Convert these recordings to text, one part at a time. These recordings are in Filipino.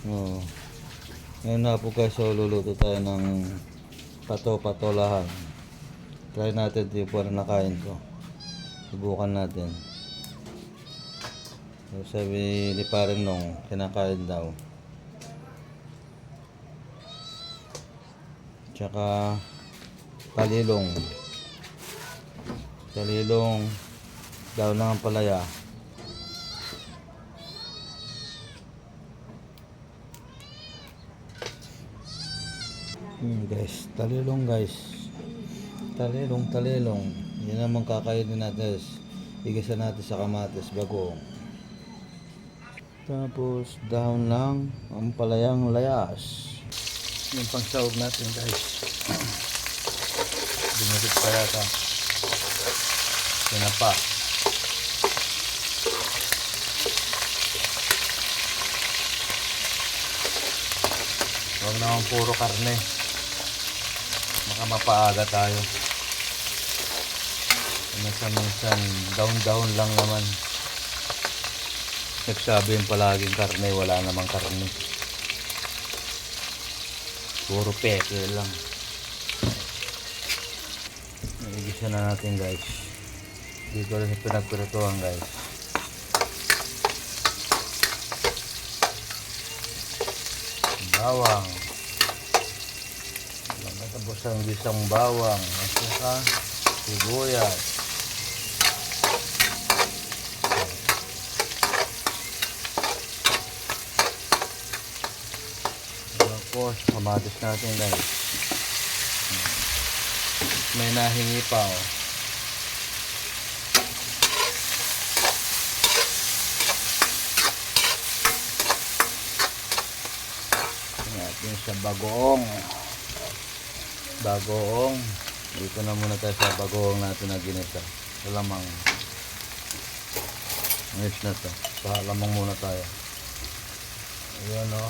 Oh. Ngayon na po guys, so luluto tayo ng pato-patolahan. Try natin ito po na nakain ko. Subukan natin. So, sabi ni paring nung kinakain daw. Tsaka talilong. Talilong daw ng palaya. Guys, talilong guys. Talilong. Yan naman kakainin natin. Igisa natin sa kamatis bago. Tapos dahon lang ang palayang layas. Yung pang sahog natin guys. Binukit pa yata. Sinapa. Huwag naman puro karne. Baka mapaaga tayo. Minsan down lang naman. Nagsabihin palaging karne, wala namang karne. Puro peke lang. Nagigisa na natin guys. Dito rin pinagpirituhan guys. Bawang. Tapos ang gisang bawang at saka sibuyas. Tapos kamatis natin guys. May nahingi pa oh. Natin sa bagoong. Dito na muna tayo sa bagoong natin na ginisa. Lamang. Ayos na to. Lamang muna tayo. Ayan o.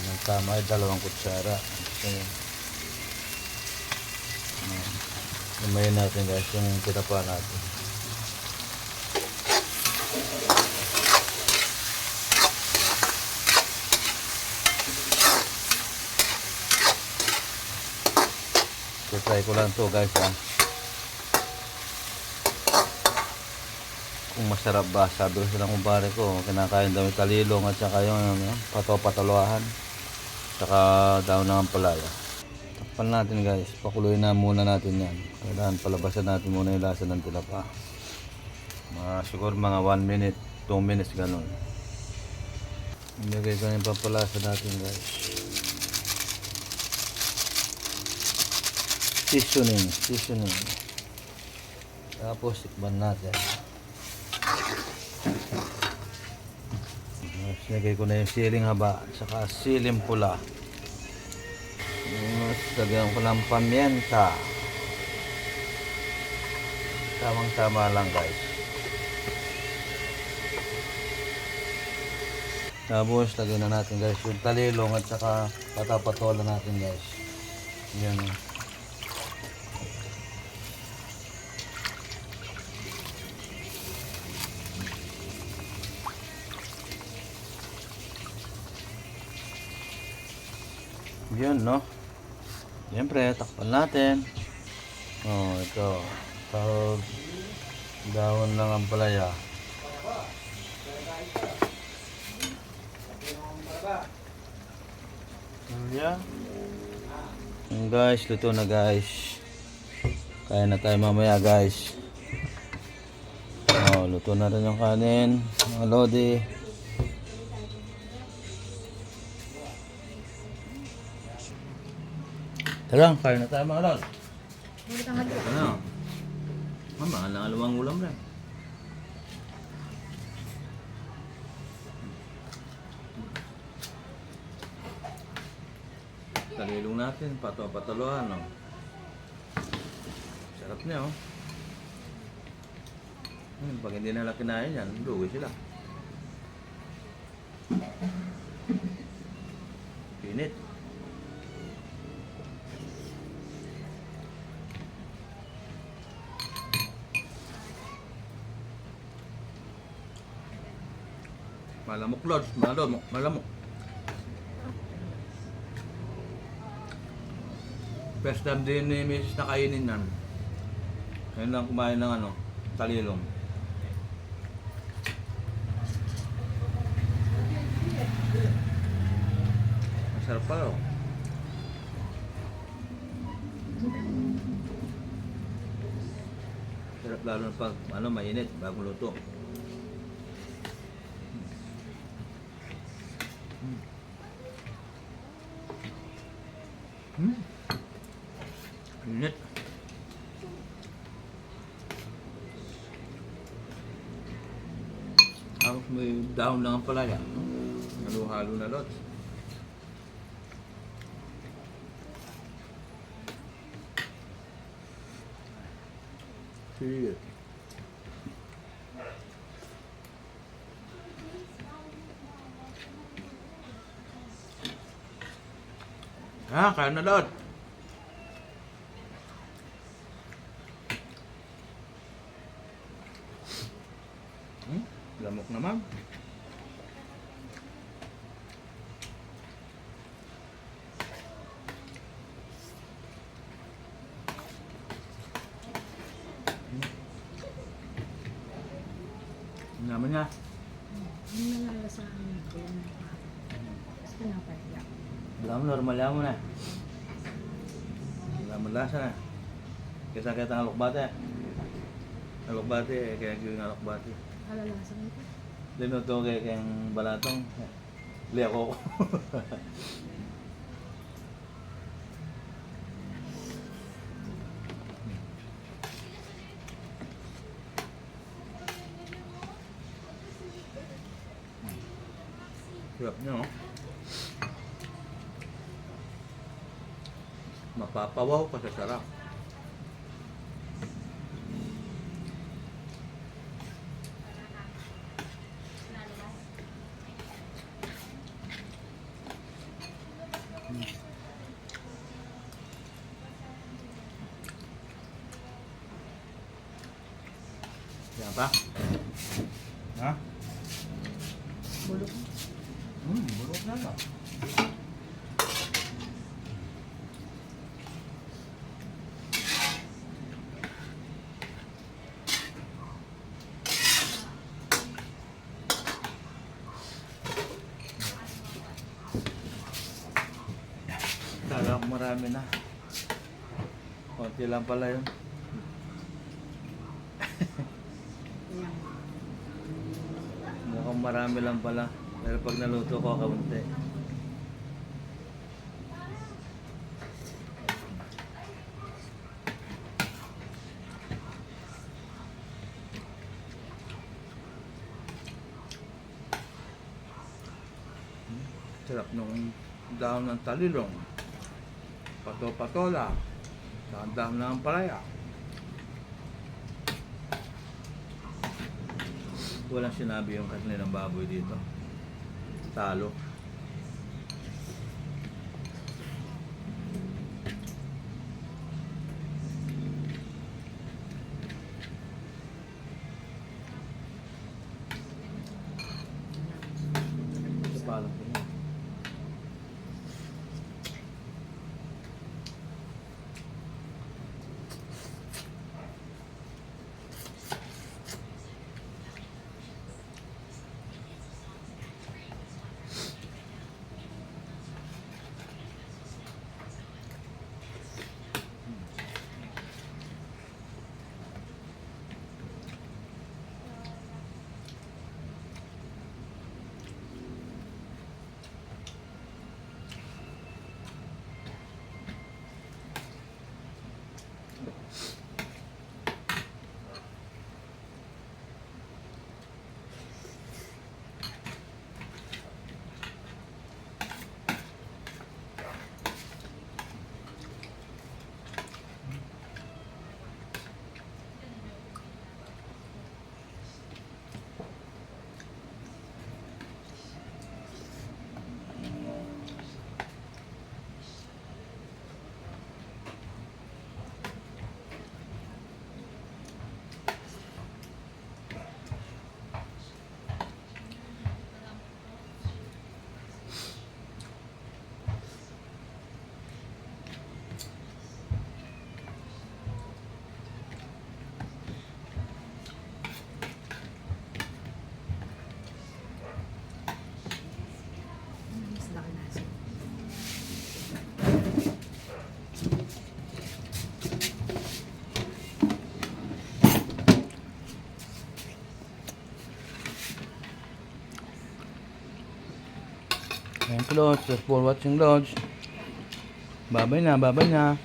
Ang tama ay 2 kutsara. Lumayin natin guys yung tinapa natin. Try ko lang to guys ha. Kung masarap ba, sabi ko silang kumpare ko kinakain daw yung talilong at saka yung pato-patolohan saka daw ng palaya. Takpan natin guys, pakuluin na muna natin yan. Kailangan palabasan natin muna yung lasa ng tinapa. Siguro mga 1 minute 2 minutes ganun. Ilagay ko yung papalasa natin guys. Seasoning. Tapos tikman natin. Lagay ko na yung siling haba at saka siling pula. Lagyan ko ng pamienta. Tamang tama lang guys. Tapos lagyan na natin guys yung talilong at saka patapatola natin guys. Yan. Yun no. Siyempre takpan natin. Oh, ito. Tawag dahon ng ampalaya. Yeah. Guys, luto na guys. Kaya na tayo mamaya guys. Oh, luto na rin yung kanin, mga lodi. Tara, kaya na tayo mga lodi. Ano? Mama, alawang ulam rin. Talilong natin, patalohan, no? Sarap niya, oh. Pag hindi nila kinain yan, lugi sila. Pinit. Malamok, Lods. Malamok. Malamok. First time din ni Mrs. nakainin yan. Ngayon lang kumain ng ano, talilong. Masarap pala oh. Sarap lalo na pag ano, mainit, bagong luto. Init. Tapos may dahon lang ang palaya. Halo-halo na lot. Sige. Kain na lot. Lamok naman. Naman niya. Ang nalalasahan ko yung basta napaya. Wala mo, normal yan mo na. Wala mo lasa na. Kesa kita ng alokbate. Alokbate, kaya yung alokbate. Alalasan ito. Linuto kay kayang balatong. Leko ko. Sarap niya, no? Mapapawaw ka sa sarap. Yan ba? Ha? Bulok. Bulok na ba? Kala ko marami na. Konti lang pala yun. Ayan. Mukhang marami lang pala. Pero pag naluto ko, kaunti. Sarap nung dahon ng talilong. Pato-patola. Dahon ng palaya. Walang sinabi yung karne ng baboy dito. Talo. Sa palak ko na. Ayan po, Lods. Thanks for watching, Lods. Babay na, babay na.